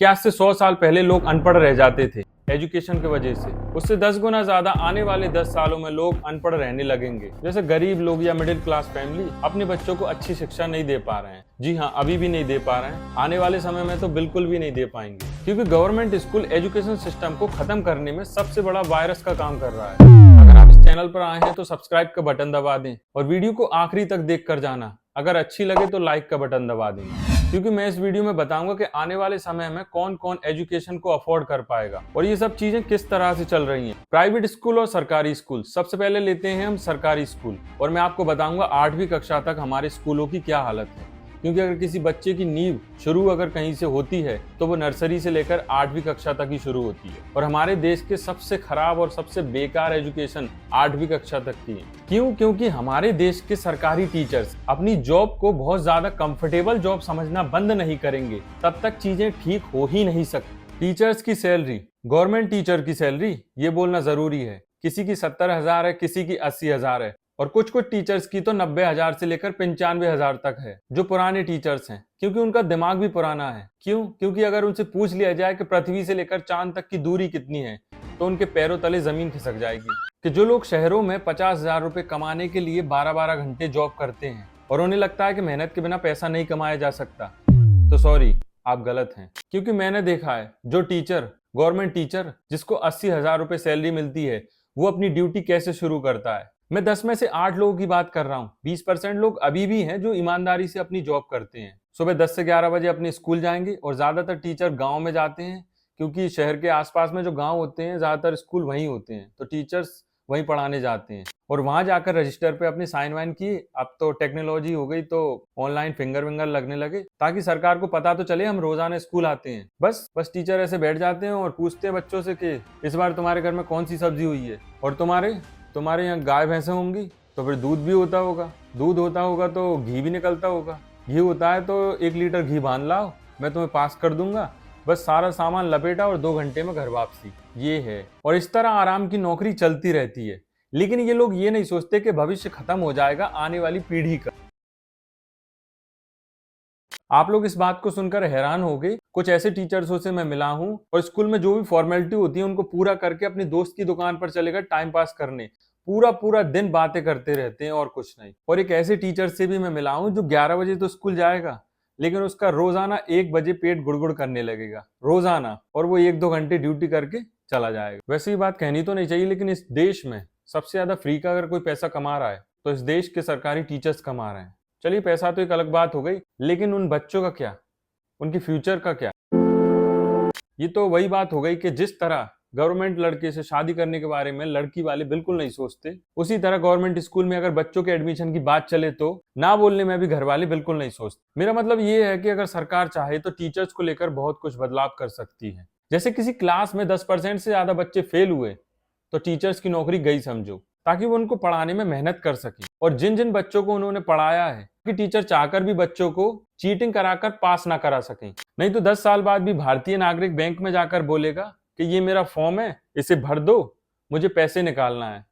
कि आज से 100 साल पहले लोग अनपढ़ रह जाते थे एजुकेशन की वजह से, उससे 10 गुना ज्यादा आने वाले 10 सालों में लोग अनपढ़ रहने लगेंगे। जैसे गरीब लोग या मिडिल क्लास फैमिली अपने बच्चों को अच्छी शिक्षा नहीं दे पा रहे हैं। जी हाँ, अभी भी नहीं दे पा रहे हैं, आने वाले समय में तो बिल्कुल भी नहीं दे पाएंगे, क्योंकि गवर्नमेंट स्कूल एजुकेशन सिस्टम को खत्म करने में सबसे बड़ा वायरस का काम कर रहा है। अगर आप इस चैनल पर आए हैं तो सब्सक्राइब का बटन दबा दें और वीडियो को आखिरी तक देख कर जाना। अगर अच्छी लगे तो लाइक का बटन दबा दें, क्योंकि मैं इस वीडियो में बताऊंगा कि आने वाले समय में कौन कौन एजुकेशन को अफोर्ड कर पाएगा और ये सब चीजें किस तरह से चल रही हैं। प्राइवेट स्कूल और सरकारी स्कूल। सबसे पहले लेते हैं हम सरकारी स्कूल, और मैं आपको बताऊंगा 8वीं कक्षा तक हमारे स्कूलों की क्या हालत है। क्योंकि अगर किसी बच्चे की नींव शुरू अगर कहीं से होती है तो वो नर्सरी से लेकर 8वीं कक्षा तक ही शुरू होती है, और हमारे देश के सबसे खराब और सबसे बेकार एजुकेशन 8वीं कक्षा तक की है। क्यों? क्योंकि हमारे देश के सरकारी टीचर्स अपनी जॉब को बहुत ज्यादा कंफर्टेबल जॉब समझना बंद नहीं करेंगे तब तक चीजें ठीक हो ही नहीं सकती। टीचर्स की सैलरी, गवर्नमेंट टीचर की सैलरी, ये बोलना जरूरी है। किसी की 70,000 है, किसी की 80,000 है, और कुछ कुछ टीचर्स की तो 90,000 से लेकर 95,000 तक है, जो पुराने टीचर्स हैं, क्योंकि उनका दिमाग भी पुराना है। क्यों? क्योंकि अगर उनसे पूछ लिया जाए कि पृथ्वी से लेकर चांद तक की दूरी कितनी है तो उनके पैरों तले जमीन खिसक जाएगी। कि जो लोग शहरों में 50,000 रुपए कमाने के लिए 12-12 घंटे जॉब करते हैं और उन्हें लगता है कि मेहनत के बिना पैसा नहीं कमाया जा सकता, तो सॉरी, आप गलत हैं। क्योंकि मैंने देखा है जो टीचर, गवर्नमेंट टीचर जिसको 80,000 रुपए सैलरी मिलती है, वो अपनी ड्यूटी कैसे शुरू करता है। मैं 10 में से 8 लोगों की बात कर रहा हूँ। 20% लोग अभी भी हैं जो ईमानदारी से अपनी जॉब करते हैं। सुबह 10 से 11 बजे अपने स्कूल जाएंगे, और ज्यादातर टीचर गांव में जाते हैं, क्योंकि शहर के आसपास में जो गांव होते हैं ज्यादातर स्कूल वहीं होते हैं, तो टीचर्स वहीं पढ़ाने जाते हैं और वहां जाकर रजिस्टर पे अपने साइन वाइन किए। अब तो टेक्नोलॉजी हो गई तो ऑनलाइन फिंगर विंगर लगने लगे, ताकि सरकार को पता तो चले हम रोजाना स्कूल आते हैं। बस टीचर ऐसे बैठ जाते हैं और पूछते हैं बच्चों से कि इस बार तुम्हारे घर में कौन सी सब्जी हुई है, और तुम्हारे यहाँ गाय भैंसें होंगी तो फिर दूध भी होता होगा, दूध होता होगा तो घी भी निकलता होगा, घी होता है तो 1 लीटर घी बांध लाओ, मैं तुम्हें पास कर दूंगा। बस सारा सामान लपेटा और 2 घंटे में घर वापसी। ये है, और इस तरह आराम की नौकरी चलती रहती है। लेकिन ये लोग ये नहीं सोचते कि भविष्य खत्म हो जाएगा आने वाली पीढ़ी का। आप लोग इस बात को सुनकर हैरान हो गए। कुछ ऐसे टीचर्सों से मैं मिला हूँ और स्कूल में जो भी फॉर्मेलिटी होती है उनको पूरा करके अपनी दोस्त की दुकान पर चले गए टाइम पास करने। पूरा पूरा दिन बातें करते रहते हैं और कुछ नहीं। और एक ऐसे टीचर से भी मैं मिला हूँ जो 11 बजे तो स्कूल जाएगा, लेकिन उसका रोजाना 1 बजे पेट गुड़गुड़ करने लगेगा रोजाना, और वो 1-2 घंटे ड्यूटी करके चला जाएगा। वैसे ये बात कहनी तो नहीं चाहिए, लेकिन इस देश में सबसे ज्यादा फ्री का अगर कोई पैसा कमा रहा है तो इस देश के सरकारी टीचर्स कमा रहे हैं। चलिए, पैसा तो एक अलग बात हो गई, लेकिन उन बच्चों का क्या, उनकी फ्यूचर का क्या? ये तो वही बात हो गई कि जिस तरह गवर्नमेंट लड़के से शादी करने के बारे में लड़की वाले बिल्कुल नहीं सोचते, उसी तरह गवर्नमेंट स्कूल में अगर बच्चों के एडमिशन की बात चले तो ना बोलने में भी घर वाले बिल्कुल नहीं सोचते। मेरा मतलब ये है कि अगर सरकार चाहे तो टीचर्स को लेकर बहुत कुछ बदलाव कर सकती है। जैसे किसी क्लास में 10% से ज्यादा बच्चे फेल हुए तो टीचर्स की नौकरी गई समझो, ताकि वो उनको पढ़ाने में मेहनत कर सके। और जिन जिन बच्चों को उन्होंने पढ़ाया है कि टीचर चाहकर भी बच्चों को चीटिंग कराकर पास ना करा सकें, नहीं तो 10 साल बाद भी भारतीय नागरिक बैंक में जाकर बोलेगा कि ये मेरा फॉर्म है, इसे भर दो, मुझे पैसे निकालना है,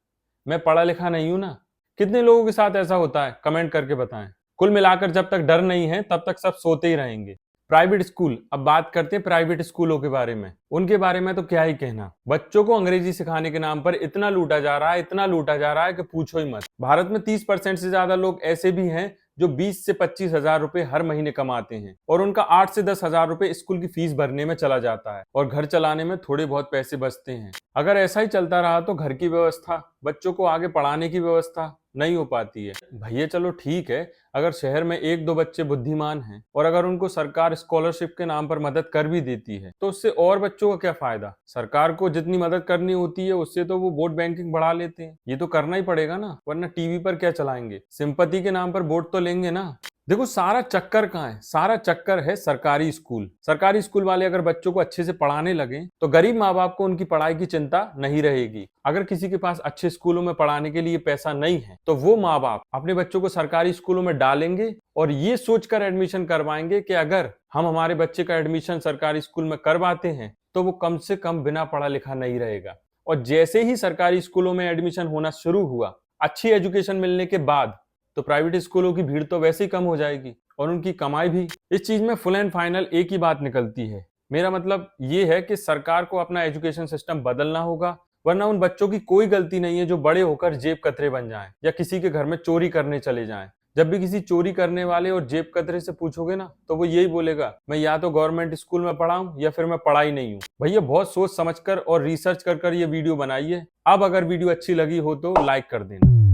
मैं पढ़ा लिखा नहीं हूं ना। कितने लोगों के साथ ऐसा होता है, कमेंट करके बताएं। कुल मिलाकर जब तक डर नहीं है तब तक सब सोते ही रहेंगे। Private school. अब बात करते हैं प्राइवेट स्कूलों के बारे में। उनके बारे में तो क्या ही कहना। बच्चों को अंग्रेजी सिखाने के नाम पर इतना लूटा जा रहा है, इतना लूटा जा रहा है कि पूछो ही मत। भारत में 30% से ज्यादा लोग ऐसे भी हैं जो 20 से 25,000 रुपए हर महीने कमाते हैं, और उनका 8 से 10,000 रुपए स्कूल की फीस भरने में चला जाता है, और घर चलाने में थोड़े बहुत पैसे बचते हैं। अगर ऐसा ही चलता रहा तो घर की व्यवस्था, बच्चों को आगे पढ़ाने की व्यवस्था नहीं हो पाती है। भैया चलो ठीक है, अगर शहर में 1-2 बच्चे बुद्धिमान हैं और अगर उनको सरकार स्कॉलरशिप के नाम पर मदद कर भी देती है तो उससे और बच्चों का क्या फायदा। सरकार को जितनी मदद करनी होती है उससे तो वो वोट बैंकिंग बढ़ा लेते हैं। ये तो करना ही पड़ेगा ना, वरना टीवी पर क्या चलाएंगे, सिंपैथी के नाम पर वोट तो लेंगे ना। देखो सारा चक्कर कहाँ है, सारा चक्कर है सरकारी स्कूल। सरकारी स्कूल वाले अगर बच्चों को अच्छे से पढ़ाने लगे तो गरीब माँ बाप को उनकी पढ़ाई की चिंता नहीं रहेगी। अगर किसी के पास अच्छे स्कूलों में पढ़ाने के लिए पैसा नहीं है तो वो माँ बाप अपने बच्चों को सरकारी स्कूलों में डालेंगे और ये सोचकर एडमिशन करवाएंगे कि अगर हम हमारे बच्चे का एडमिशन सरकारी स्कूल में करवाते हैं तो वो कम से कम बिना पढ़ा लिखा नहीं रहेगा। और जैसे ही सरकारी स्कूलों में एडमिशन होना शुरू हुआ, अच्छी एजुकेशन मिलने के बाद, तो प्राइवेट स्कूलों की भीड़ तो वैसे ही कम हो जाएगी और उनकी कमाई भी। इस चीज में फुल एंड फाइनल एक ही बात निकलती है मेरा मतलब ये है कि सरकार को अपना एजुकेशन सिस्टम बदलना होगा, वरना उन बच्चों की कोई गलती नहीं है जो बड़े होकर जेब कतरे बन जाएं या किसी के घर में चोरी करने चले जाएं। जब भी किसी चोरी करने वाले और जेब कतरे से पूछोगे ना, तो वो यही बोलेगा, मैं या तो गवर्नमेंट स्कूल में पढ़ा हूं या फिर मैं पढ़ा ही नहीं हूं। भैया बहुत सोच समझकर और रिसर्च कर कर ये वीडियो बनाई है। अब अगर वीडियो अच्छी लगी हो तो लाइक कर देना।